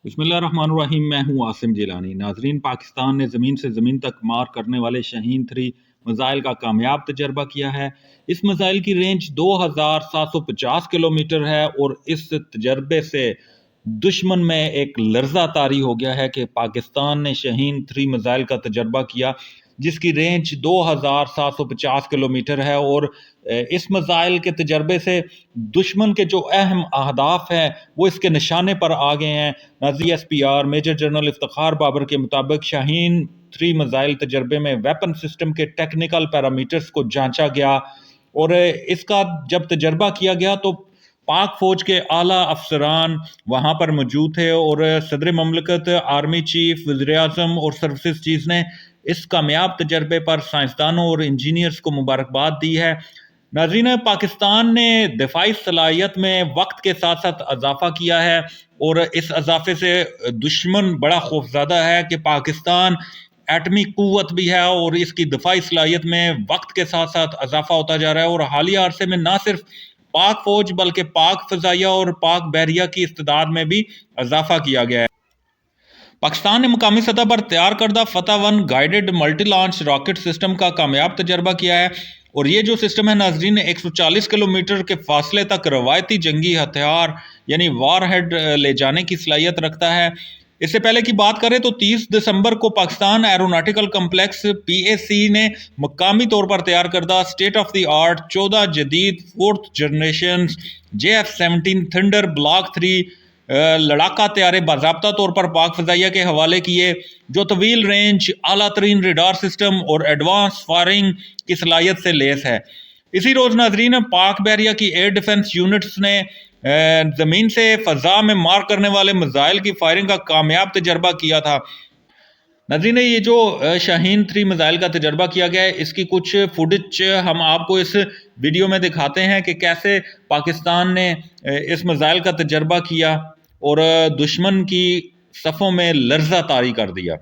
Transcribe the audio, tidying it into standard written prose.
बिस्मिल्लाहिर्रहमानिर्रहीम। मैं हूं आसिम जिलानी। नाजरीन, पाकिस्तान ने ज़मीन से ज़मीन तक मार करने वाले शाहीन-3 मिसाइल का कामयाब तजर्बा किया है। इस मिसाइल की रेंज 2750 किलोमीटर है और इस तजर्बे से दुश्मन में एक लर्जा तारी हो गया है कि पाकिस्तान ने शाहीन-3 मिसाइल का तजर्बा किया जिसकी रेंज 2750 किलोमीटर है। और इस मिसाइल के तजर्बे से दुश्मन के जो अहम अहदाफ हैं वो इसके निशाने पर आ गए हैं। नाज़ी SPR major general Iftikhar Babar के मुताबिक शाहीन-3 मिसाइल तजर्बे में वेपन सिस्टम के टेक्निकल पैरामीटर्स को जांचा गया और इसका जब तजर्बा किया गया तो पाक फौज के आला अफसरान वहां पर मौजूद थे और सदर ममलकत, आर्मी चीफ, वज़ीर-ए-आज़म और सर्विसेज चीफ ने इस कामयाब तजर्बे पर साइंसदानों और इंजीनियर्स को मुबारकबाद दी है। नाज़रीन, पाकिस्तान ने दिफाई सलाहियत में वक्त के साथ साथ इजाफा किया है और इस इजाफे से दुश्मन बड़ा खौफज़दा है कि पाकिस्तान एटमी कुव्वत भी है और इसकी दिफाई सलाहियत में वक्त के साथ साथ इजाफा होता जा रहा है। और हालिया अरसे में ना सिर्फ पाक फौज बल्कि पाक फ़ज़ाइया और पाक बहरिया की इस्तेदाद में भी इजाफा किया गया है। पाकिस्तान ने मुकामी सतह पर तैयार करदा फतह-1 guided multi launch rocket system का कामयाब तजर्बा किया है और ये जो सिस्टम है नाजरीन 140 किलोमीटर के फासले तक रवायती जंगी हथियार यानी वारहेड ले जाने की सलाहियत रखता है। इससे पहले की बात करें तो 30 दिसंबर को पाकिस्तान एरोनॉटिकल कम्प्लेक्स PAC ने मुकामी तौर पर तैयार करदा स्टेट ऑफ द आर्ट 14 जदीद 4th generation JF-17 thunder block 3 लड़ाका तैयारे बाज़ाब्ता तौर पर पाक फ़ज़ाइया के हवाले किए जो तवील रेंज, आला तरीन रेडार सिस्टम और एडवांस फायरिंग की सलाहियत से लेस है। इसी रोज़ नाजरीन पाक बहरिया की एयर डिफेंस यूनिट्स ने ज़मीन से फ़ज़ा में मार करने वाले मिसाइल की फायरिंग का कामयाब तजर्बा किया था। नाज़रीन, ये जो शाहीन-3 मिसाइल का तजर्बा किया गया है इसकी कुछ फुटेज हम आपको इस वीडियो में दिखाते हैं कि कैसे पाकिस्तान ने इस मिसाइल का तजर्बा किया और दुश्मन की सफ़ों में लर्जा तारी कर दिया।